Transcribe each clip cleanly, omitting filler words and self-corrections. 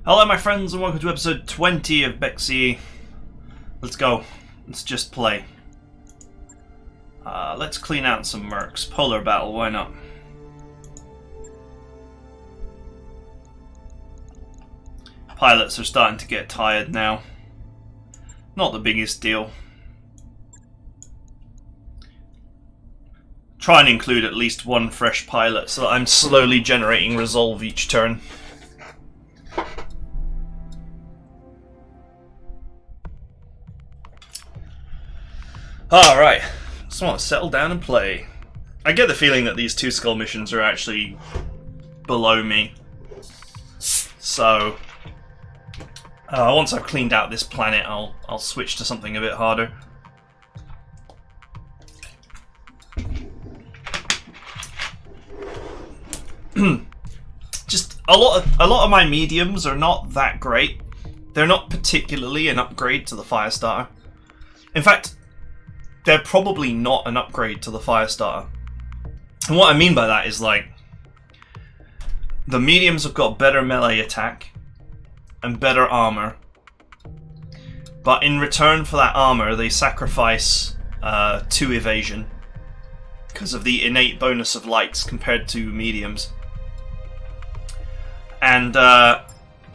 Hello my friends and welcome to episode 20 of Bexy. Let's go. Let's just play. Let's clean out some mercs. Polar battle, why not? Pilots are starting to get tired now. Not the biggest deal. Try and include at least one fresh pilot so that I'm slowly generating resolve each turn. Alright, just want to settle down and play. I get the feeling that these two skull missions are actually below me. So, once I've cleaned out this planet, I'll switch to something a bit harder. Just a lot of my mediums are not that great. They're not particularly an upgrade to the Firestarter. In fact, they're probably not an upgrade to the Firestarter. And what I mean by that is, like, the mediums have got better melee attack and better armor, but in return for that armor they sacrifice 2 evasion because of the innate bonus of lights compared to mediums. And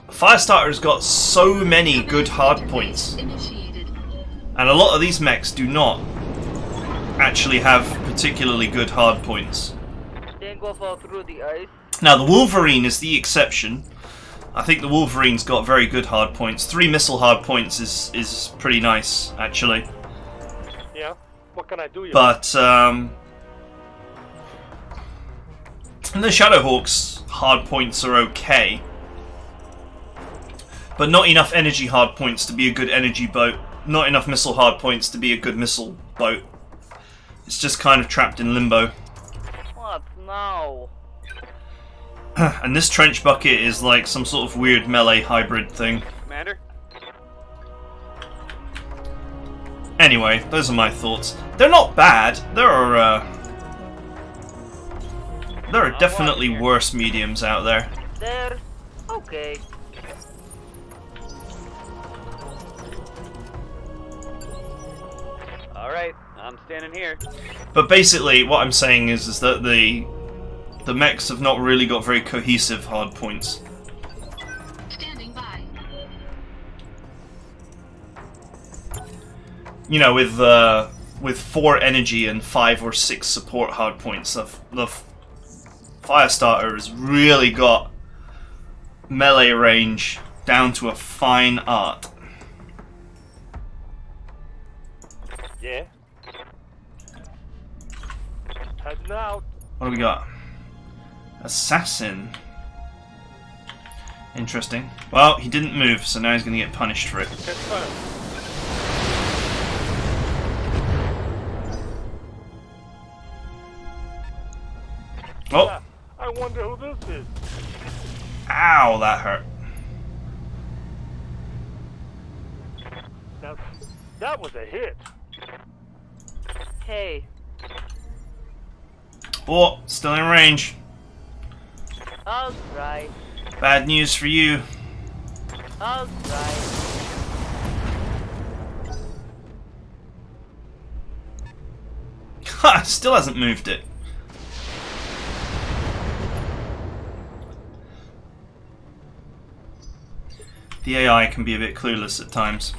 Firestarter's got so many good hard points, and a lot of these mechs do not actually have particularly good hard points. Now the Wolverine is the exception. I think the Wolverine's got very good hard points. 3 missile hard points is pretty nice, actually. Yeah, what can I do? But and the Shadowhawk's hard points are okay, but not enough energy hard points to be a good energy boat. Not enough missile hard points to be a good missile boat. It's just kind of trapped in limbo. What now? And this trench bucket is like some sort of weird melee hybrid thing. Commander? Anyway, those are my thoughts. They're not bad. There are definitely worse mediums out there. There? Okay. Alright, I'm standing here. But basically, what I'm saying is that the mechs have not really got very cohesive hard points. Standing by. You know, with 4 energy and 5 or 6 support hard points, the Firestarter has really got melee range down to a fine art. Yeah. Heading out. What do we got? Assassin. Interesting. Well, he didn't move, so now he's going to get punished for it. Oh! I wonder who this is. Ow, that hurt. That was a hit. Hey. Oh, still in range. I'll try. Bad news for you. I'll try. Ha! Still hasn't moved it. The AI can be a bit clueless at times.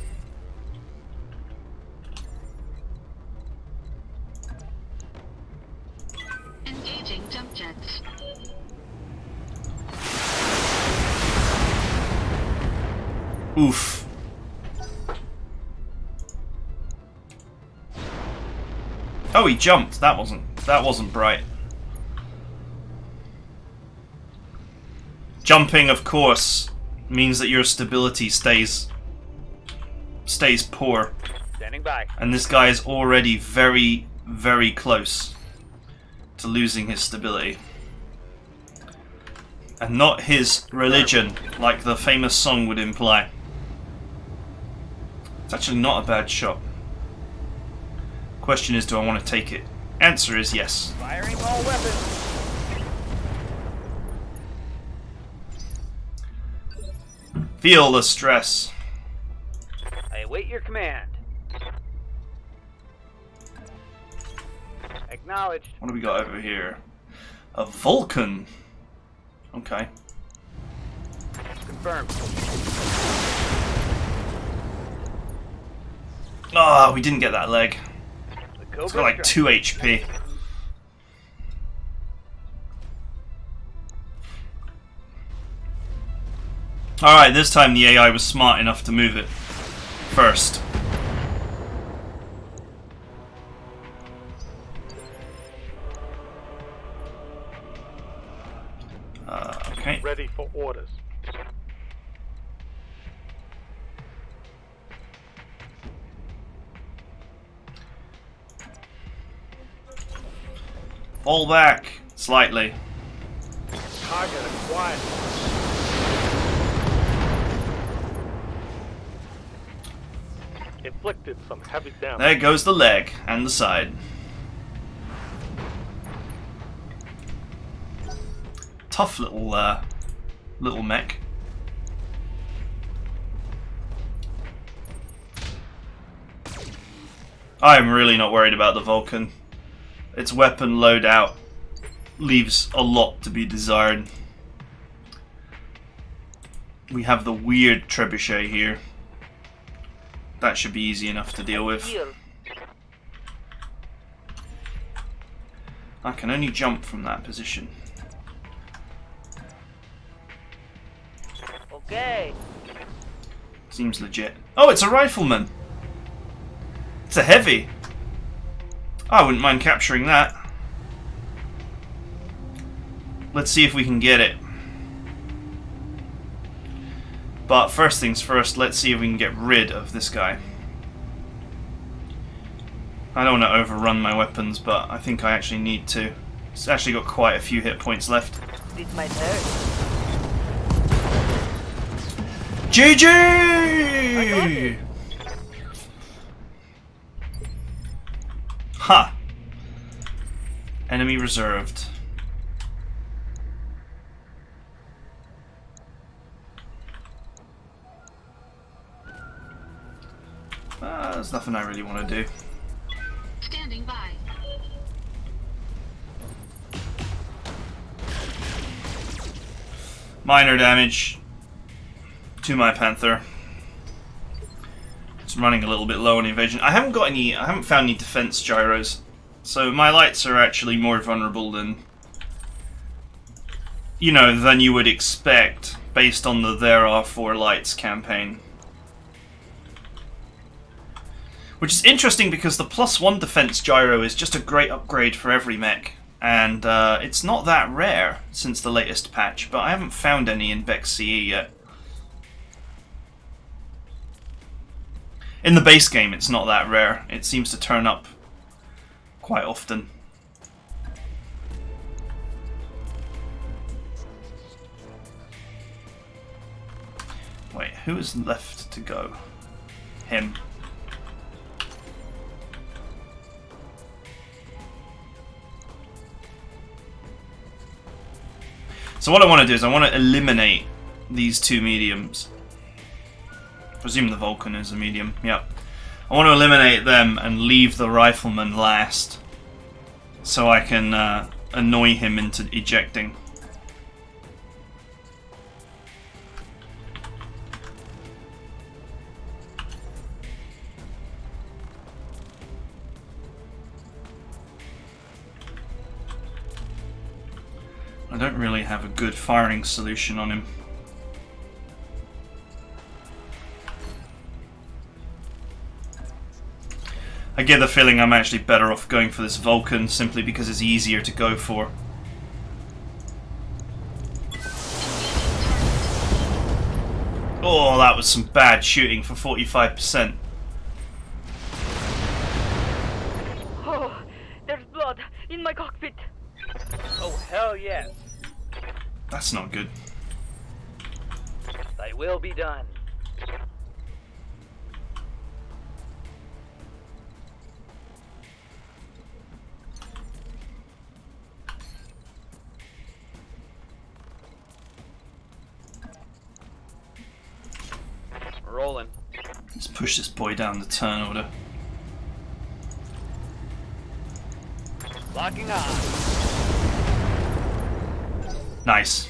Engaging jump jets. Oof. Oh, he jumped. That wasn't bright. Jumping, of course, means that your stability stays poor. Standing by. And this guy is already very, very close to losing his stability. And not his religion, like the famous song would imply. It's actually not a bad shot. Question is, do I want to take it? Answer is yes. Firing all weapons. Feel the stress. I await your command. Acknowledged. What do we got over here? A Vulcan. Okay. Confirmed. Ah, we didn't get that leg. The It's Cobra got like 2 HP. Alright, this time the AI was smart enough to move it first. Okay. Ready for orders. Fall back slightly. Target acquired. Inflicted some heavy damage. There goes the leg and the side. Tough little mech. I'm really not worried about the Vulcan. Its weapon loadout leaves a lot to be desired. We have the weird trebuchet here. That should be easy enough to deal with. I can only jump from that position. Okay. Seems legit. Oh, it's a rifleman! It's a heavy! I wouldn't mind capturing that. Let's see if we can get it. But first things first, let's see if we can get rid of this guy. I don't want to overrun my weapons, but I think I actually need to. It's actually got quite a few hit points left. This might hurt. GG! Ha! Enemy reserved. There's nothing I really want to do. Standing by. Minor damage to my Panther. It's running a little bit low on evasion. I haven't found any defense gyros, so my lights are actually more vulnerable than, than you would expect based on the There Are 4 Lights campaign. Which is interesting because the +1 defense gyro is just a great upgrade for every mech. And it's not that rare since the latest patch, but I haven't found any in Vex CE yet. In the base game it's not that rare. It seems to turn up quite often. Wait, who is left to go? Him. So what I want to do is I want to eliminate these two mediums. I presume the Vulcan is a medium, yep. I want to eliminate them and leave the Rifleman last, so I can annoy him into ejecting. I don't really have a good firing solution on him. I get the feeling I'm actually better off going for this Vulcan simply because it's easier to go for. Oh, that was some bad shooting for 45%. Oh, there's blood in my cockpit. Oh, hell yes. That's not good. Thy will be done. rolling. Let's push this boy down the turn order. Locking on. Nice.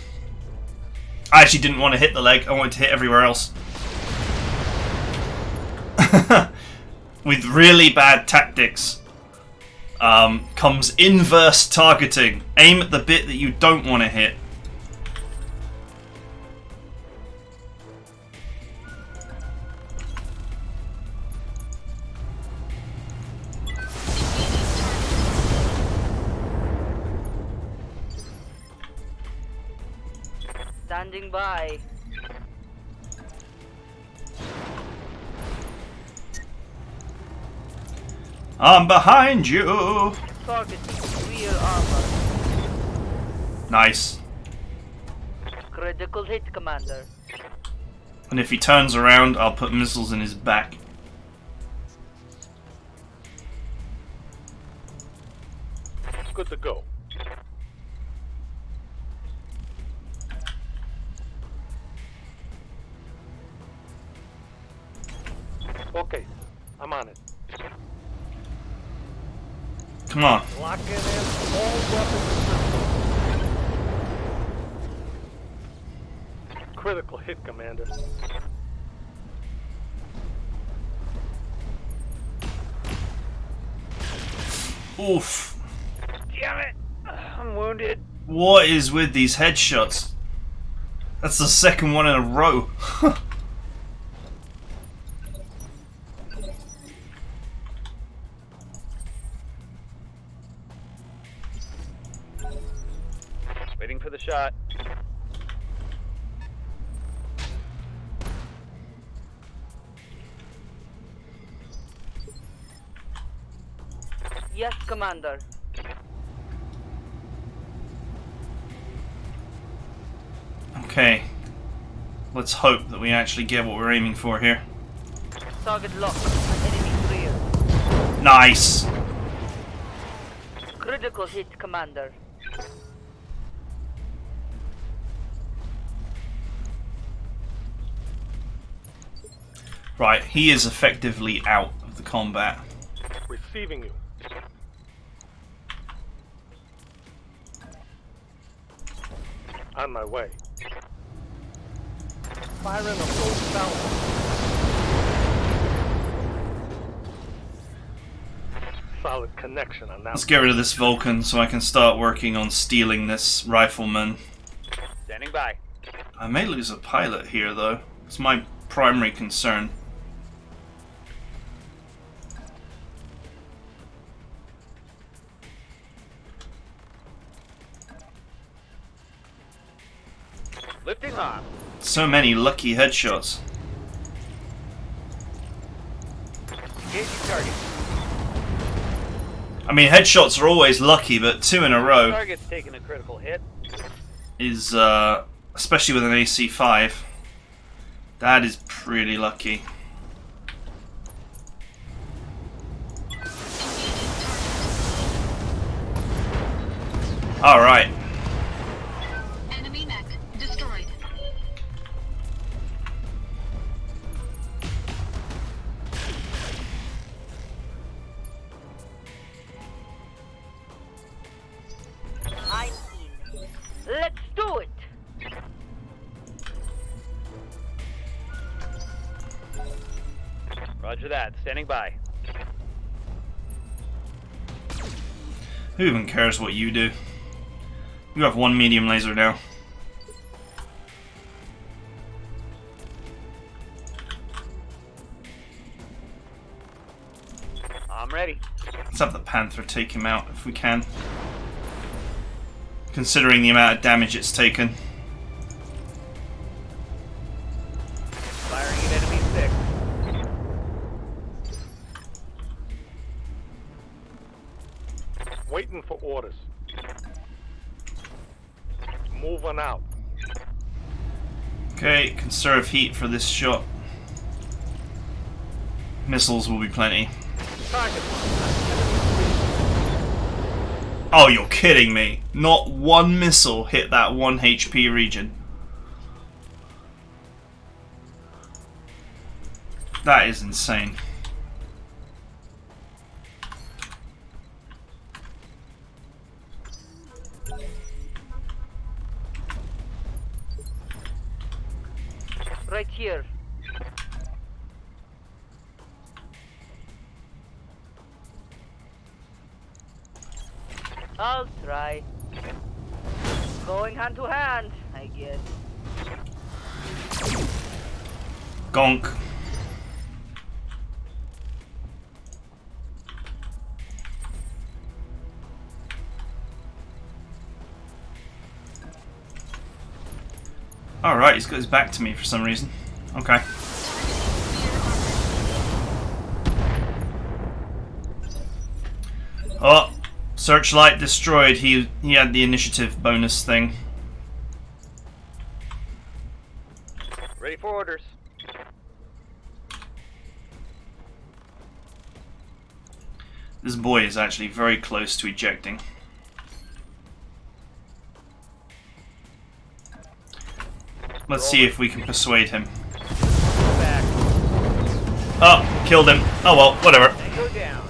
I actually didn't want to hit the leg, I wanted to hit everywhere else. With really bad tactics comes inverse targeting. Aim at the bit that you don't want to hit. Standing by. I'm behind you. Targeting rear armor. Nice. Critical hit, Commander. And if he turns around, I'll put missiles in his back. Good to go. Okay, I'm on it. Come on. Locking in all weapons and systems. Critical hit, Commander. Oof. Damn it! I'm wounded. What is with these headshots? That's the second one in a row. Waiting for the shot. Yes, Commander. Okay. Let's hope that we actually get what we're aiming for here. Target locked. Enemy rear. Nice! Critical hit, Commander. Right, he is effectively out of the combat. Receiving you. On my way. Firing a full sound. Solid connection on that. Let's get rid of this Vulcan so I can start working on stealing this rifleman. Standing by. I may lose a pilot here though. It's my primary concern. Lifting off. So many lucky headshots. Engaging target. I mean, headshots are always lucky, but 2 in a row Target's taking a critical hit. is, especially with an AC-5, that is pretty lucky. Alright. Enemy mech destroyed. I'm in. Let's do it. Roger that. Standing by. Who even cares what you do? You have 1 medium laser now. I'm ready. Let's have the Panther take him out if we can. Considering the amount of damage it's taken. Firing at enemy 6. Waiting for orders. Moving out. Okay, conserve heat for this shot. Missiles will be plenty. Target. Oh, you're kidding me. Not one missile hit that 1 HP region. That is insane. Right here. I'll try. Going hand to hand, I guess. Gonk. Alright, he's got his back to me for some reason. Okay. Oh, searchlight destroyed. He had the initiative bonus thing. Ready for orders. This boy is actually very close to ejecting. Let's see if we can persuade him. Back. Oh, killed him. Oh well, whatever. Tango down.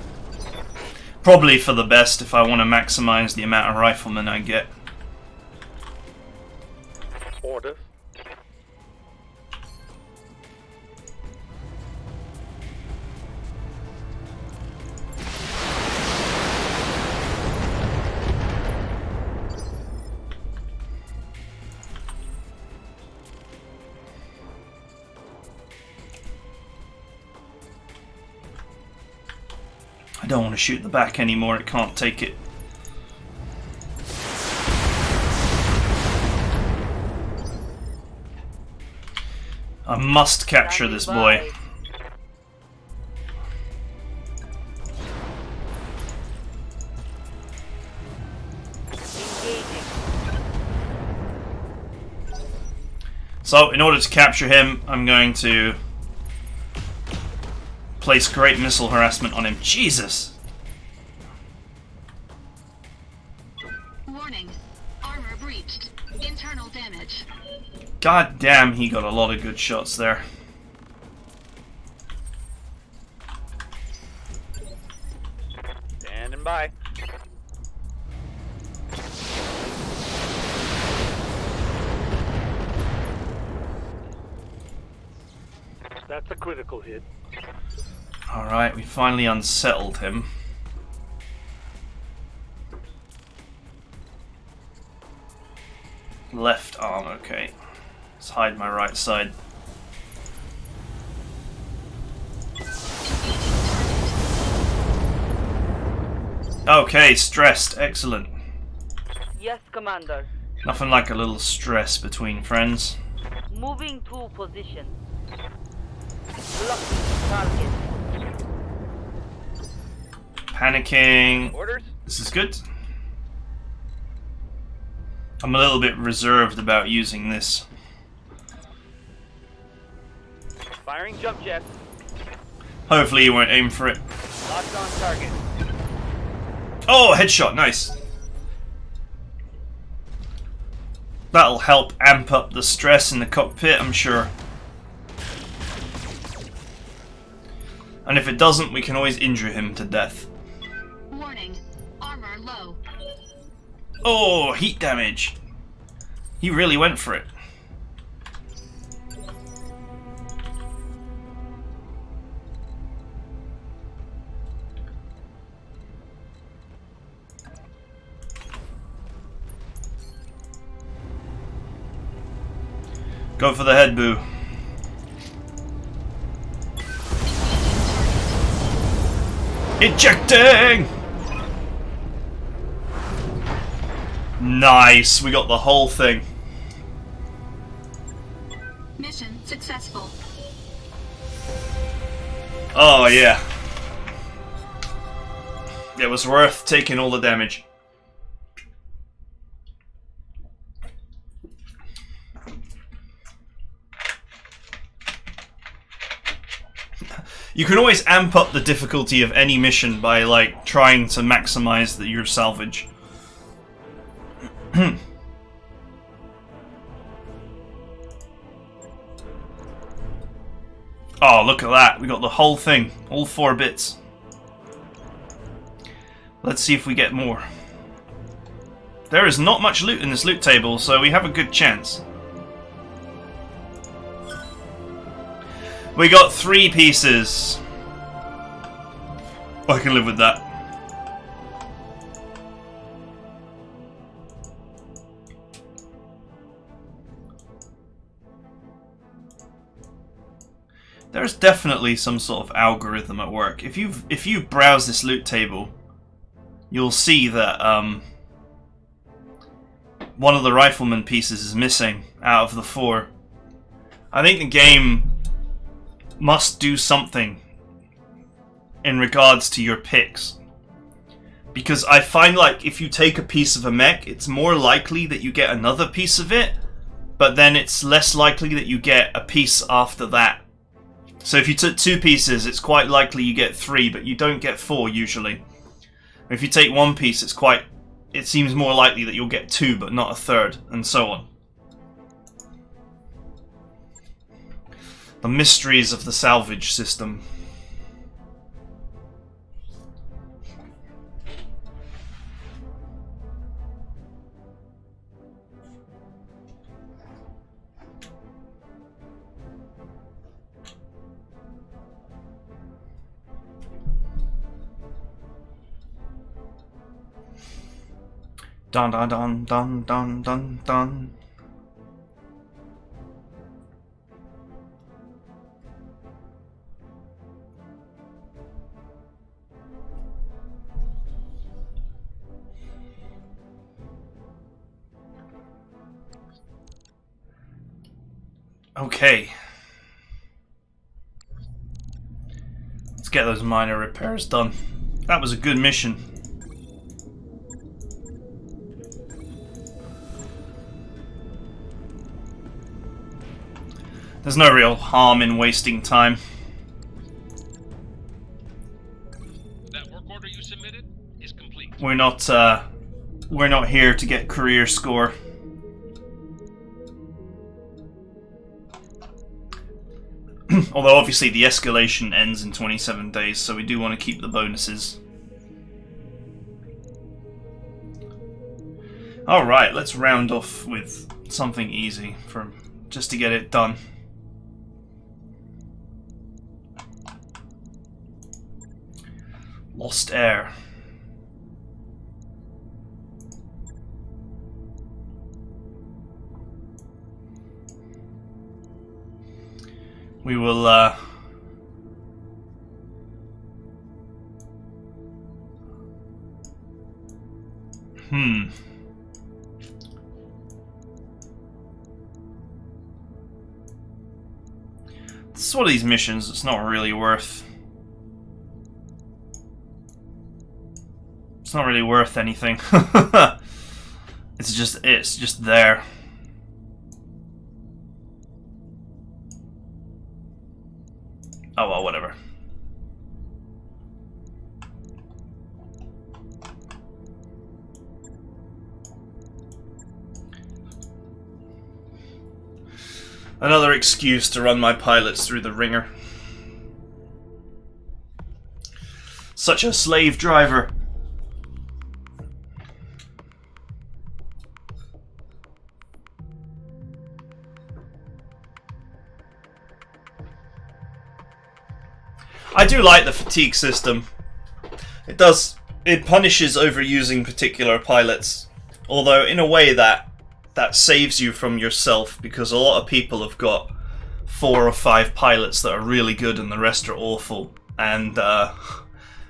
Probably for the best if I want to maximize the amount of riflemen I get. Orders. I don't want to shoot the back anymore, it can't take it. I must capture this boy. Engaging. So, in order to capture him, I'm going to place great missile harassment on him. Jesus! Warning. Armor breached. Internal damage. God damn, he got a lot of good shots there. Standing by. That's a critical hit. Alright, we finally unsettled him. Left arm, okay. Let's hide my right side. Okay, stressed. Excellent. Yes, Commander. Nothing like a little stress between friends. Moving to position. Blocking target. Panicking. Orders. This is good. I'm a little bit reserved about using this. Firing jump jet. Hopefully you won't aim for it. Locked on target. Oh, headshot, nice. That'll help amp up the stress in the cockpit, I'm sure. And if it doesn't, we can always injure him to death. Warning. Armor low. Oh, heat damage. He really went for it. Go for the head, boo. Ejecting! Nice, we got the whole thing. Mission successful. Oh yeah. It was worth taking all the damage. You can always amp up the difficulty of any mission by, like, trying to maximize your salvage. Oh, look at that. We got the whole thing. All 4 bits. Let's see if we get more. There is not much loot in this loot table, so we have a good chance. We got 3 pieces. I can live with that. There's definitely some sort of algorithm at work. If you browse this loot table, you'll see that one of the rifleman pieces is missing out of the 4. I think the game must do something in regards to your picks. Because I find like if you take a piece of a mech, it's more likely that you get another piece of it, but then it's less likely that you get a piece after that. So if you took 2 pieces, it's quite likely you get 3, but you don't get 4 usually. If you take 1 piece, it seems more likely that you'll get 2, but not a 3rd, and so on. The mysteries of the salvage system. Dun dun dun dun dun dun dun. Okay. Let's get those minor repairs done. That was a good mission. There's no real harm in wasting time. That work order you submitted is complete. We're not here to get career score. Although obviously the escalation ends in 27 days, so we do want to keep the bonuses. Alright, let's round off with something easy just to get it done. Lost Air. We will This is one of these missions that's not really worth. It's not really worth anything. It's just there. Oh well, whatever. Another excuse to run my pilots through the ringer. Such a slave driver. I do like the fatigue system. It punishes overusing particular pilots, although in a way that saves you from yourself, because a lot of people have got 4 or 5 pilots that are really good and the rest are awful. And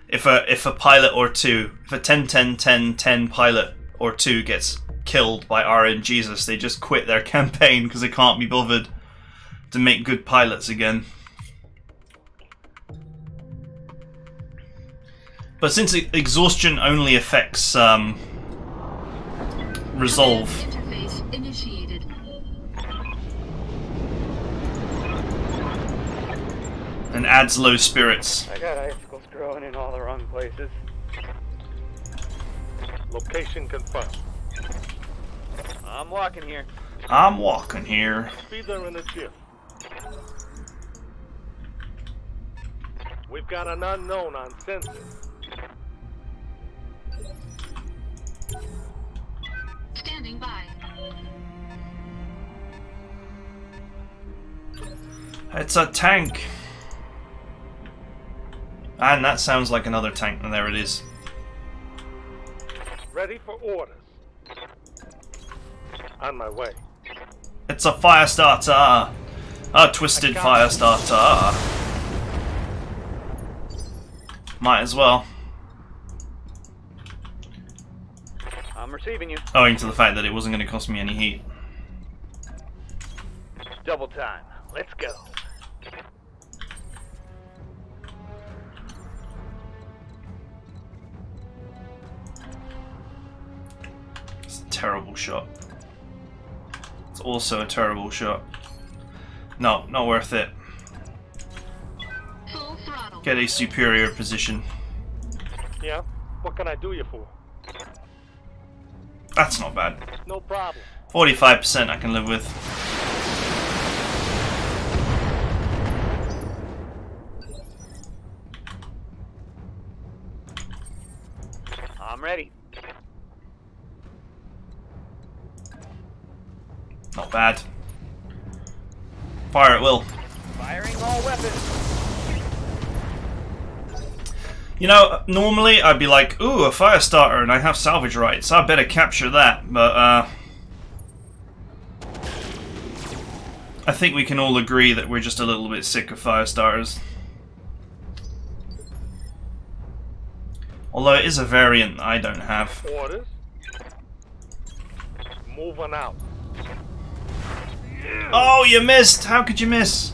if a pilot or two, if a 10-10-10-10 pilot or two gets killed by RNGesus, they just quit their campaign because they can't be bothered to make good pilots again. But since exhaustion only affects resolve, Interface initiated. and adds low spirits. I got icicles growing in all the wrong places. Location confirmed. I'm walking here. I'm walking here. Speed there in the chip. We've got an unknown on sensor. Standing by. It's a tank. And that sounds like another tank, and there it is. Ready for orders. On my way. It's a fire starter. A twisted fire starter. Might as well. I'm receiving you. Owing to the fact that it wasn't going to cost me any heat. Double time. Let's go. It's a terrible shot. It's also a terrible shot. No, not worth it. Full throttle. Get a superior position. Yeah? What can I do you for? That's not bad. No problem. 45% I can live with. I'm ready. Not bad. Fire at will. Firing all weapons. You know, normally I'd be like, ooh, a fire starter and I have salvage rights. I better capture that. But, I think we can all agree that we're just a little bit sick of fire starters. Although it is a variant I don't have. Orders. Moving out. Oh, you missed! How could you miss?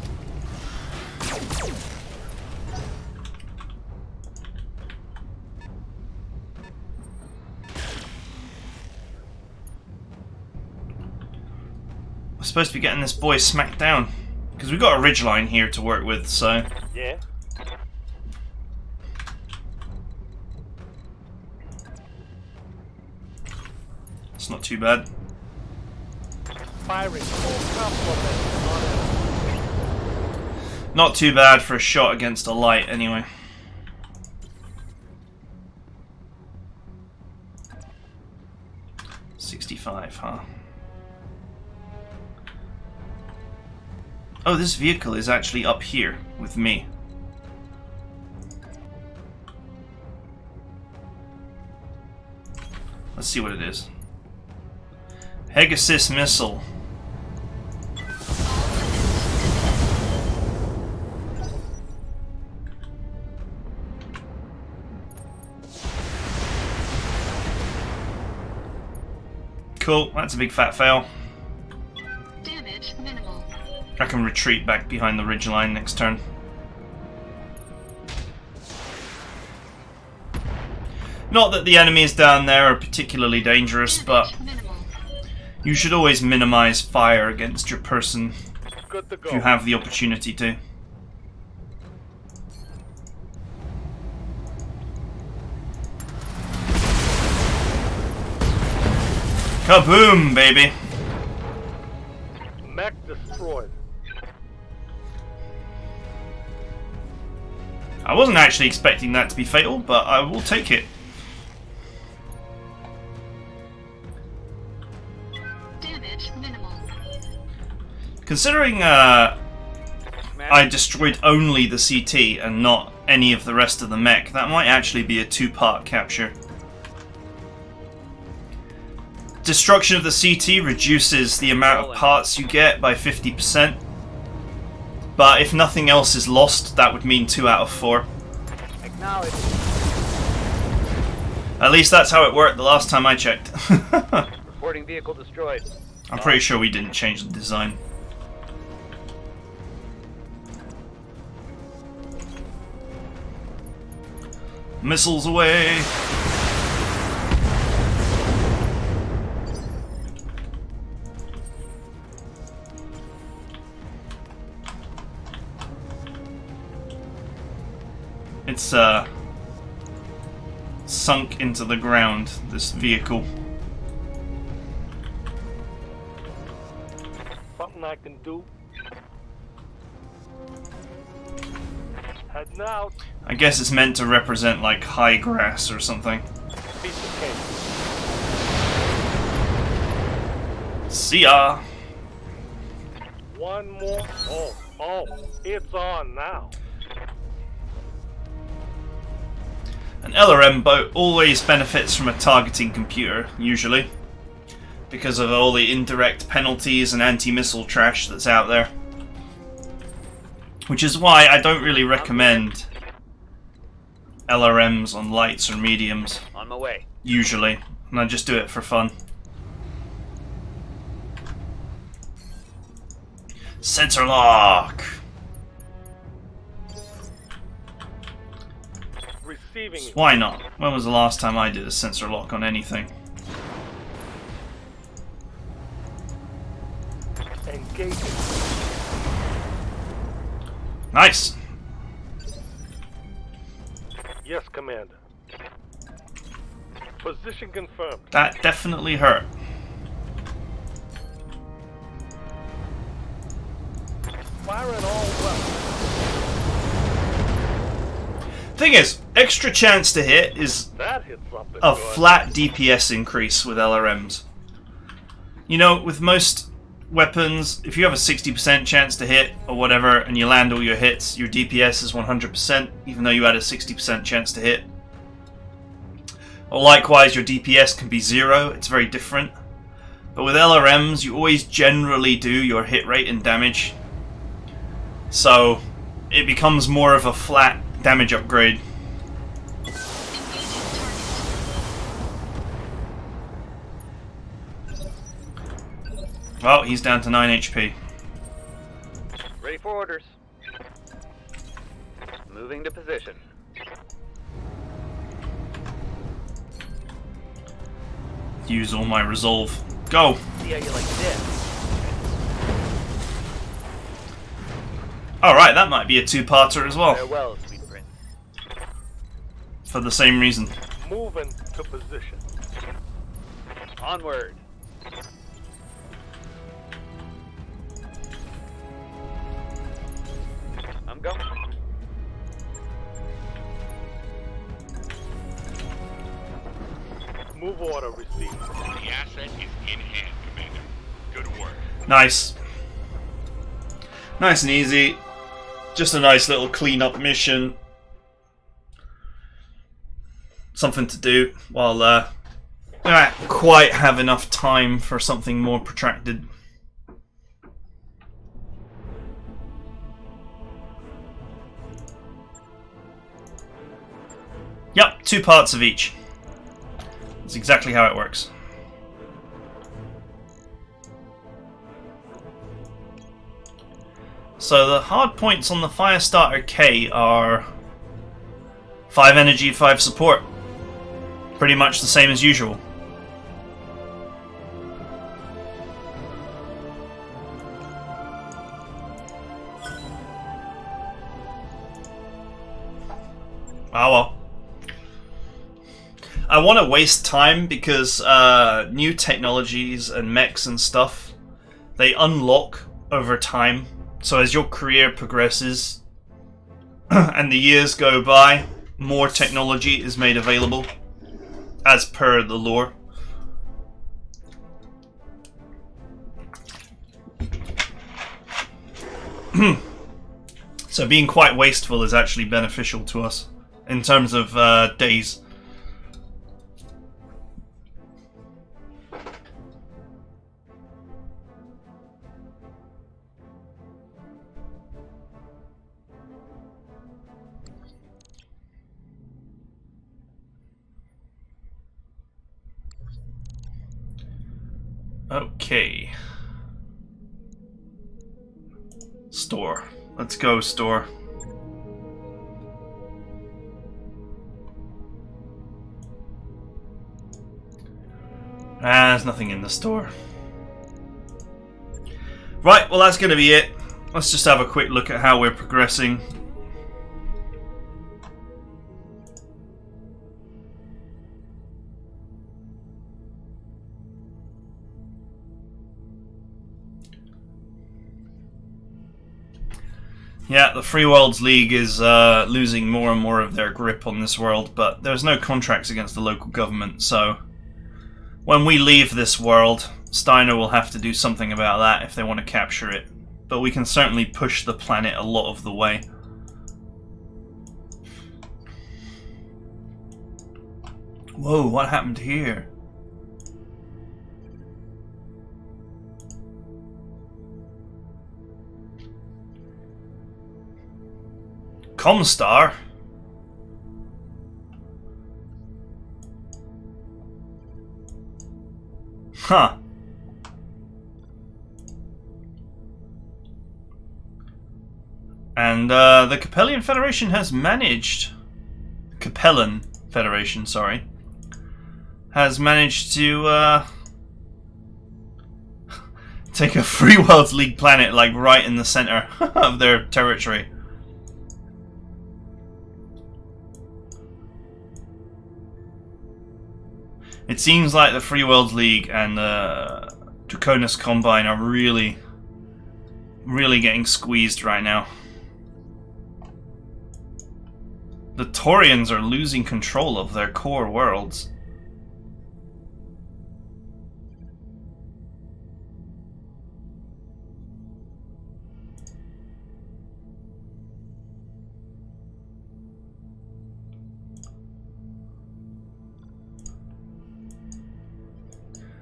We're supposed to be getting this boy smacked down. Because we've got a ridgeline here to work with, so... Yeah? It's not too bad. Firing full complement on it. Not too bad for a shot against a light, anyway. $65, huh? Oh, this vehicle is actually up here with me. Let's see what it is. Pegasus missile. Cool, that's a big fat fail. Damage minimal. I can retreat back behind the ridgeline next turn. Not that the enemies down there are particularly dangerous, but Damage minimal. you should always minimize fire against your person Good to go. if you have the opportunity to. Kaboom, baby! Mech destroyed. I wasn't actually expecting that to be fatal, but I will take it. Damage minimal. Considering I destroyed only the CT and not any of the rest of the mech, that might actually be a two-part capture. Destruction of the CT reduces the amount of parts you get by 50%. But if nothing else is lost, that would mean 2 out of 4. Acknowledge. At least that's how it worked the last time I checked. Reporting vehicle destroyed. I'm pretty sure we didn't change the design. Missiles away! It's sunk into the ground, this vehicle. Something I can do. Heading out. I guess it's meant to represent like high grass or something. Piece of cake. See ya! One more. Oh, it's on now. An LRM boat always benefits from a targeting computer, usually, because of all the indirect penalties and anti-missile trash that's out there. Which is why I don't really recommend LRMs on lights or mediums, On my way. usually, and I just do it for fun. Sensor lock! Receiving it. Why not? When was the last time I did a sensor lock on anything? Engaging. Nice! Yes, Commander. Position confirmed. That definitely hurt. Firing all well. Thing is, extra chance to hit is That hit something a good. flat DPS increase with LRMs. You know, with most weapons, if you have a 60% chance to hit or whatever and you land all your hits, your DPS is 100%, even though you had a 60% chance to hit. Or likewise, your DPS can be 0, it's very different. But with LRMs, you always generally do your hit rate and damage. So, it becomes more of a flat damage upgrade. Well, he's down to 9 HP. Ready for orders. Moving to position. Use all my resolve. Go! See how you like this. Alright, that might be a two-parter as well. Farewell, sweet prince. For the same reason. Moving to position. Onward. I'm going. Move order received. The asset is in hand, Commander. Good work. Nice. Nice and easy. Just a nice little clean-up mission. Something to do while I don't quite have enough time for something more protracted. Yep, 2 parts of each. That's exactly how it works. So the hard points on the Firestarter K are 5 energy, 5 support. Pretty much the same as usual. Oh well. I want to waste time because new technologies and mechs and stuff, they unlock over time. So as your career progresses and the years go by, more technology is made available as per the lore. So being quite wasteful is actually beneficial to us in terms of days. Okay. Store. Let's go, store. There's nothing in the store. Right, well that's going to be it. Let's just have a quick look at how we're progressing. Yeah, the Free Worlds League is losing more and more of their grip on this world, but there's no contracts against the local government, so when we leave this world, Steiner will have to do something about that if they want to capture it. But we can certainly push the planet a lot of the way. Whoa, what happened here? Comstar? Huh. And the Capellan Federation has managed... Capellan Federation, sorry. Has managed to take a Free Worlds League planet like right in the center of their territory. It seems like the Free Worlds League and the Draconis Combine are really getting squeezed right now. The Taurians are losing control of their core worlds.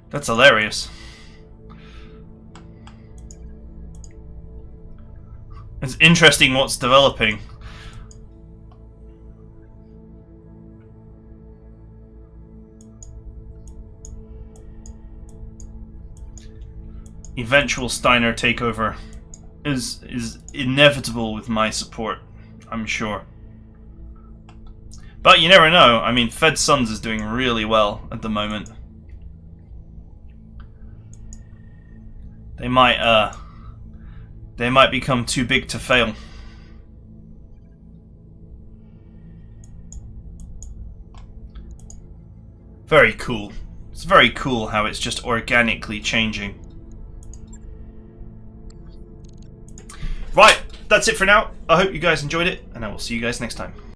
That's hilarious. It's interesting what's developing. Eventual Steiner takeover is inevitable with my support, I'm sure. But you never know. I mean, Fed Suns is doing really well at the moment. They might become too big to fail. Very cool. It's very cool how it's just organically changing. Right, that's it for now. I hope you guys enjoyed it, and I will see you guys next time.